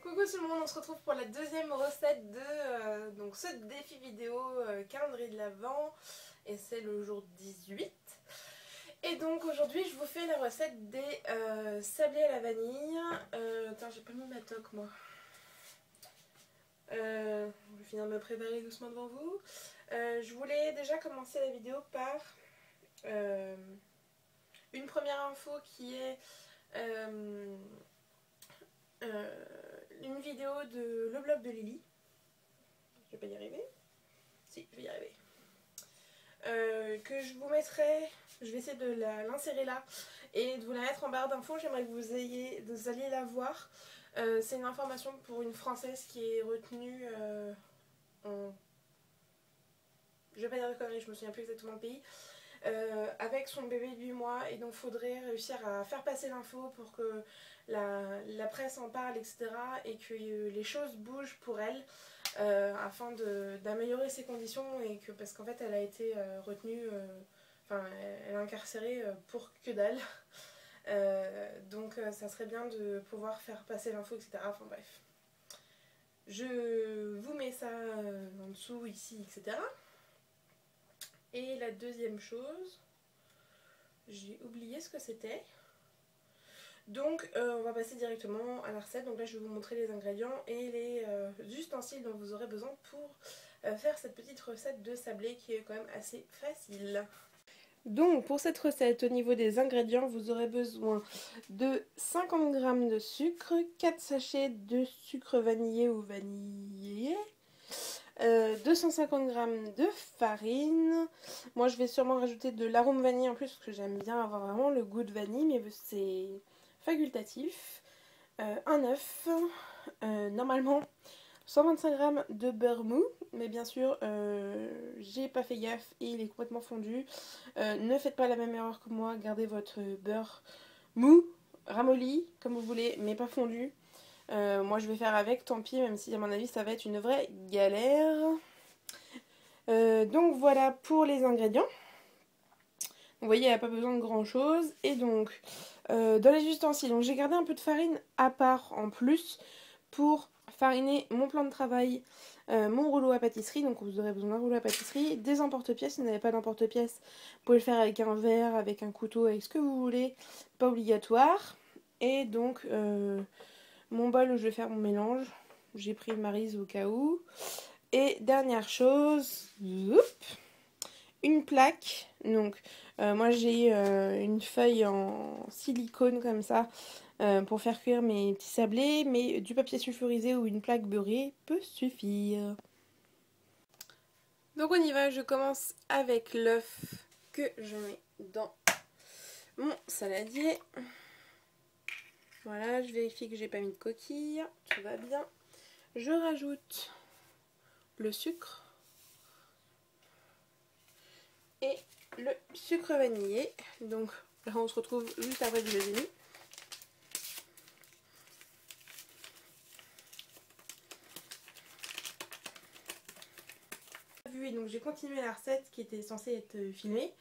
Coucou tout le monde, on se retrouve pour la deuxième recette de donc ce défi vidéo calendrier de l'Avent et c'est le jour 18. Et donc aujourd'hui je vous fais la recette des sablés à la vanille. Attends, j'ai pas mis ma toque moi. Je vais finir de me préparer doucement devant vous. Je voulais déjà commencer la vidéo par une première info qui est une vidéo de le blog de Lily. Je vais pas y arriver. Si, je vais y arriver. Que je vous mettrai, je vais essayer de l'insérer là et de vous la mettre en barre d'infos. J'aimerais que vous alliez la voir. C'est une information pour une Française qui est retenue en... Je vais pas dire de conneries, je me souviens plus exactement le pays. Avec son bébé de 8 mois, et donc faudrait réussir à faire passer l'info pour que la presse en parle, etc. et que les choses bougent pour elle afin d'améliorer ses conditions, et que parce qu'en fait elle a été retenue, enfin elle est incarcérée pour que dalle. Donc ça serait bien de pouvoir faire passer l'info, etc. Enfin bref. Je vous mets ça en dessous, ici, etc. Et la deuxième chose, j'ai oublié ce que c'était. Donc on va passer directement à la recette. Donc là je vais vous montrer les ingrédients et les ustensiles dont vous aurez besoin pour faire cette petite recette de sablé qui est quand même assez facile. Donc pour cette recette, au niveau des ingrédients, vous aurez besoin de 50 g de sucre, 4 sachets de sucre vanillé ou vanillé, 250 g de farine. Moi je vais sûrement rajouter de l'arôme vanille en plus parce que j'aime bien avoir vraiment le goût de vanille, mais c'est facultatif. Un œuf, normalement 125 g de beurre mou, mais bien sûr j'ai pas fait gaffe et il est complètement fondu. Ne faites pas la même erreur que moi, gardez votre beurre mou, ramolli comme vous voulez, mais pas fondu. Moi je vais faire avec, tant pis, même si à mon avis ça va être une vraie galère. Donc voilà pour les ingrédients. Vous voyez, il n'y a pas besoin de grand chose. Et donc dans les ustensiles, j'ai gardé un peu de farine à part en plus pour fariner mon plan de travail, mon rouleau à pâtisserie. Donc vous aurez besoin d'un rouleau à pâtisserie, des emporte-pièces. Si vous n'avez pas d'emporte-pièces, vous pouvez le faire avec un verre, avec un couteau, avec ce que vous voulez, pas obligatoire. Et donc mon bol où je vais faire mon mélange, j'ai pris le Maryse au cas où. Et dernière chose, une plaque. Donc moi j'ai une feuille en silicone comme ça pour faire cuire mes petits sablés, mais du papier sulfurisé ou une plaque beurrée peut suffire. Donc on y va, je commence avec l'œuf que je mets dans mon saladier. Voilà, je vérifie que j'ai pas mis de coquille, tout va bien. Je rajoute le sucre et le sucre vanillé. Donc là on se retrouve juste après que je les ai mis. Et donc j'ai continué la recette qui était censée être filmée.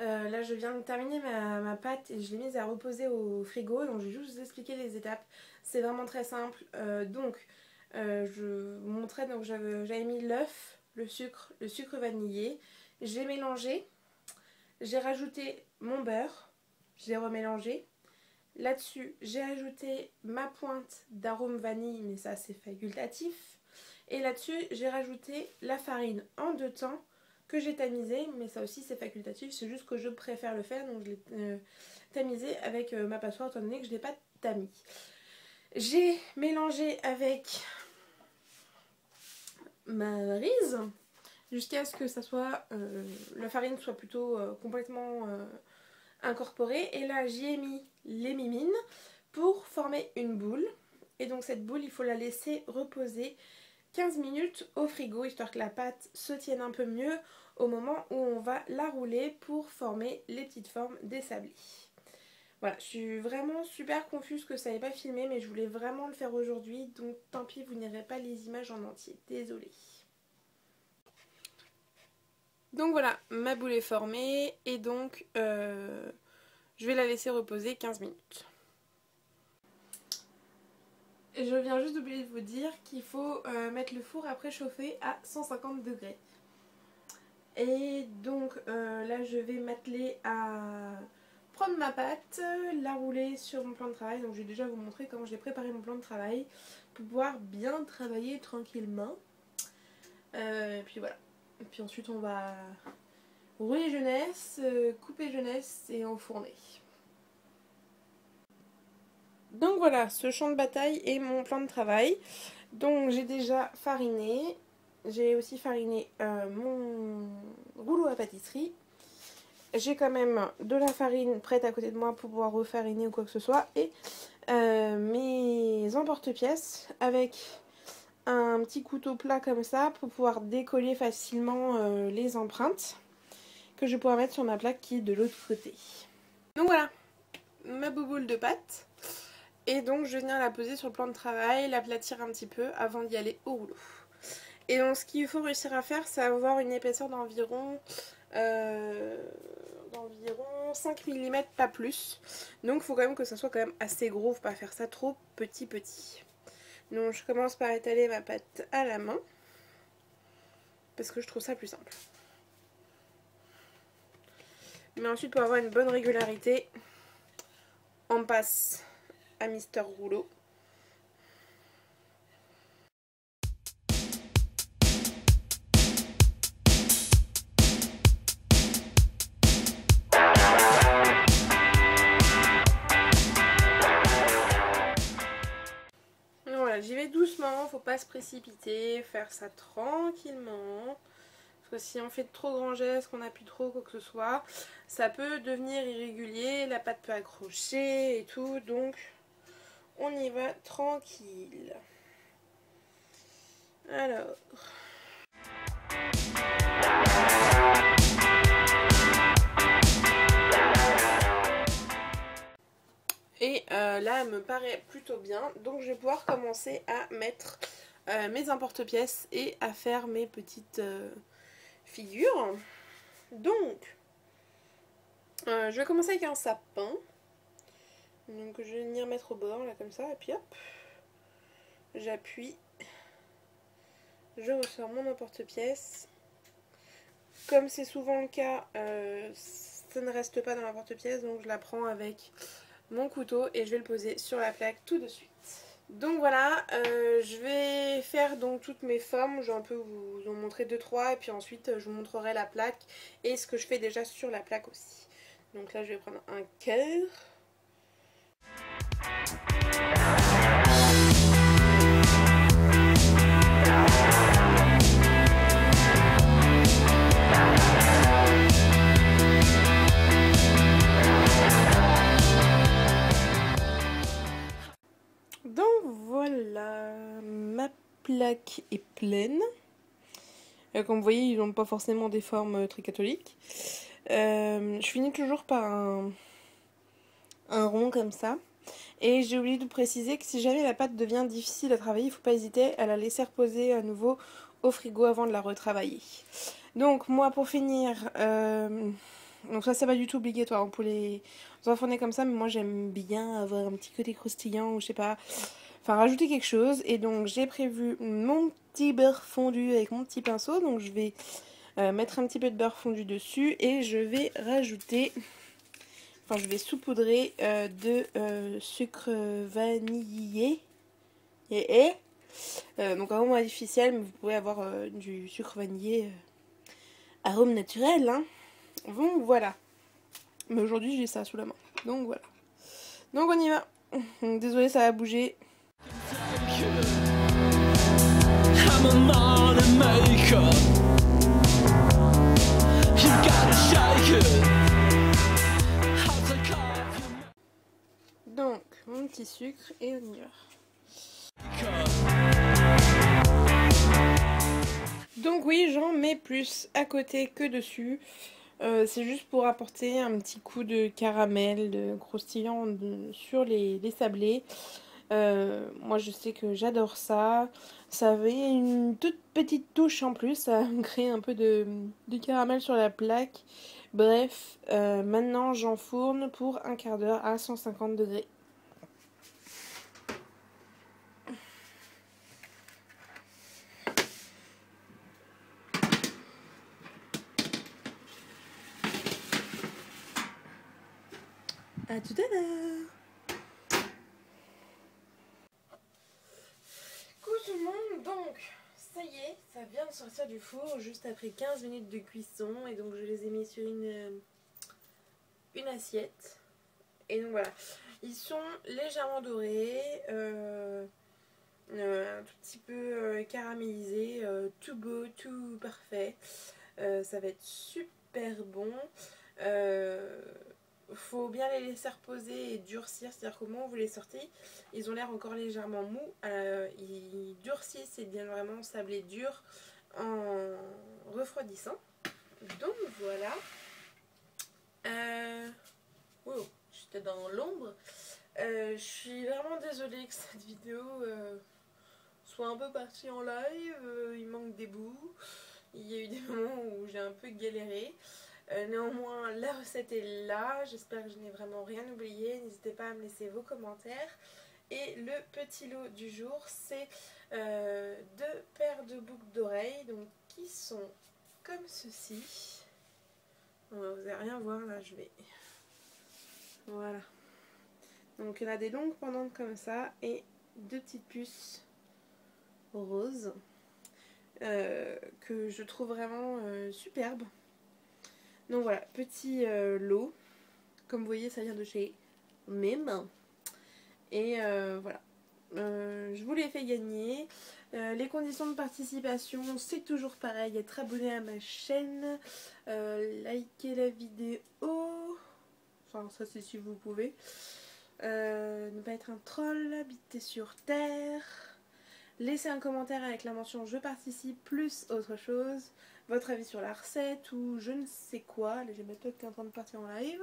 Là je viens de terminer ma pâte et je l'ai mise à reposer au frigo, donc je vais juste vous expliquer les étapes. C'est vraiment très simple. Je vous montrais, donc j'avais mis l'œuf, le sucre vanillé, j'ai mélangé, j'ai rajouté mon beurre, je l'ai remélangé. Là-dessus j'ai ajouté ma pointe d'arôme vanille, mais ça c'est facultatif. Et là-dessus j'ai rajouté la farine en 2 temps que j'ai tamisé, mais ça aussi c'est facultatif, c'est juste que je préfère le faire, donc je l'ai tamisé avec ma passoire étant donné que je ne l'ai pas tamis. J'ai mélangé avec ma Maryse jusqu'à ce que ça soit la farine soit plutôt complètement incorporée, et là j'y ai mis les mimines pour former une boule, et donc cette boule il faut la laisser reposer 15 minutes au frigo, histoire que la pâte se tienne un peu mieux au moment où on va la rouler pour former les petites formes des sablés. Voilà, je suis vraiment super confuse que ça n'ait pas filmé, mais je voulais vraiment le faire aujourd'hui, donc tant pis, vous n'aurez pas les images en entier, désolée. Donc voilà, ma boule est formée, et donc je vais la laisser reposer 15 minutes. je viens juste d'oublier de vous dire qu'il faut mettre le four à préchauffer à 150 degrés. Et donc là je vais m'atteler à prendre ma pâte, la rouler sur mon plan de travail. Donc je vais déjà vous montrer comment j'ai préparé mon plan de travail pour pouvoir bien travailler tranquillement. Et puis voilà. Et puis ensuite on va rouler jeunesse, couper jeunesse et enfourner. Donc voilà, ce champ de bataille est mon plan de travail. Donc j'ai déjà fariné. J'ai aussi fariné mon rouleau à pâtisserie. J'ai quand même de la farine prête à côté de moi pour pouvoir refariner ou quoi que ce soit. Et mes emporte-pièces avec un petit couteau plat comme ça pour pouvoir décoller facilement les empreintes que je vais pouvoir mettre sur ma plaque qui est de l'autre côté. Donc voilà, ma bouboule de pâte. Et donc je vais venir la poser sur le plan de travail, l'aplatir un petit peu avant d'y aller au rouleau. Et donc ce qu'il faut réussir à faire, c'est avoir une épaisseur d'environ 5 mm, pas plus. Donc il faut quand même que ça soit quand même assez gros, faut pas faire ça trop petit. Donc je commence par étaler ma pâte à la main, parce que je trouve ça plus simple. Mais ensuite pour avoir une bonne régularité, on passe à Mister Rouleau. Voilà, j'y vais doucement, faut pas se précipiter, faire ça tranquillement. Parce que si on fait de trop grands gestes, qu'on appuie trop, quoi que ce soit, ça peut devenir irrégulier, la pâte peut accrocher et tout, donc on y va tranquille. Alors. Et là, elle me paraît plutôt bien, donc je vais pouvoir commencer à mettre mes emporte-pièces et à faire mes petites figures. Donc, je vais commencer avec un sapin. Donc je vais venir mettre au bord, là comme ça, et puis hop, j'appuie, je ressors mon emporte-pièce. Comme c'est souvent le cas, ça ne reste pas dans l'emporte-pièce, donc je la prends avec mon couteau et je vais le poser sur la plaque tout de suite. Donc voilà, je vais faire donc toutes mes formes, je vais un peu vous en montrer 2-3 et puis ensuite je vous montrerai la plaque et ce que je fais déjà sur la plaque aussi. Donc là je vais prendre un cœur. Donc voilà, ma plaque est pleine. Comme vous voyez, ils n'ont pas forcément des formes très catholiques. Je finis toujours par un rond comme ça. Et j'ai oublié de vous préciser que si jamais la pâte devient difficile à travailler, il ne faut pas hésiter à la laisser reposer à nouveau au frigo avant de la retravailler. Donc moi pour finir, donc ça c'est pas du tout obligatoire pour les enfourner comme ça, mais moi j'aime bien avoir un petit côté croustillant ou je sais pas, enfin rajouter quelque chose. Et donc j'ai prévu mon petit beurre fondu avec mon petit pinceau, donc je vais mettre un petit peu de beurre fondu dessus et je vais rajouter... Enfin, je vais saupoudrer de sucre vanillé. Donc arôme artificiel, mais vous pouvez avoir du sucre vanillé arôme naturel. Hein. Donc voilà. Mais aujourd'hui j'ai ça sous la main. Donc voilà. Donc on y va. Désolée, ça va bouger. Donc, mon petit sucre et on y va. Donc oui, j'en mets plus à côté que dessus. C'est juste pour apporter un petit coup de caramel, de croustillant sur les sablés. Moi je sais que j'adore ça. Ça avait une toute petite touche en plus, ça crée un peu de caramel sur la plaque. Bref, maintenant j'enfourne pour un quart d'heure à 150 degrés. Coucou tout le monde, donc ça y est, ça vient de sortir du four juste après 15 minutes de cuisson et donc je les ai mis sur une assiette. Et donc voilà, ils sont légèrement dorés, un tout petit peu caramélisés, tout beau, tout parfait. Ça va être super bon. Faut bien les laisser reposer et durcir, c'est-à-dire qu'au moment où vous les sortez, ils ont l'air encore légèrement mous. Ils durcissent et deviennent vraiment sablés durs en refroidissant. Donc voilà. Wow, j'étais dans l'ombre. Je suis vraiment désolée que cette vidéo soit un peu partie en live. Il manque des bouts. Il y a eu des moments où j'ai un peu galéré. Néanmoins, la recette est là. J'espère que je n'ai vraiment rien oublié. N'hésitez pas à me laisser vos commentaires. Et le petit lot du jour, c'est 2 paires de boucles d'oreilles, donc qui sont comme ceci. Vous n'allez rien voir là, je vais. Voilà. Donc il y en a des longues pendantes comme ça et 2 petites puces roses que je trouve vraiment superbes. Donc voilà, petit lot. Comme vous voyez, ça vient de chez Mim. Et voilà. Je vous l'ai fait gagner. Les conditions de participation, c'est toujours pareil. Être abonné à ma chaîne. Liker la vidéo. Enfin, ça c'est si vous pouvez. Ne pas être un troll. Habiter sur Terre. Laissez un commentaire avec la mention je participe plus autre chose, votre avis sur la recette ou je ne sais quoi. Là j'ai ma pote qui est en train de partir en live.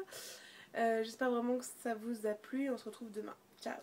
J'espère vraiment que ça vous a plu. On se retrouve demain. Ciao.